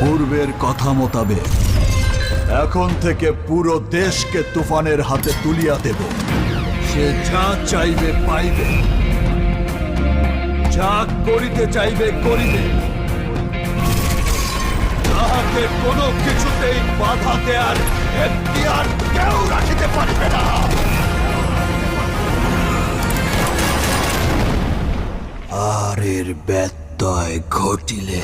পূর্বের কথা মোতাবেক এখন থেকে পুরো দেশকে তুফানের হাতে তুলিয়া দেব। সে যা চাইবে পাইবে, যা করিতে চাইবে করিবে। তাহাকে কোনো কিছুতেই বাধা দেয়ার এখতিয়ার কেউ রাখিতে পারবে না। আর এর ব্যত্যয় ঘটিলে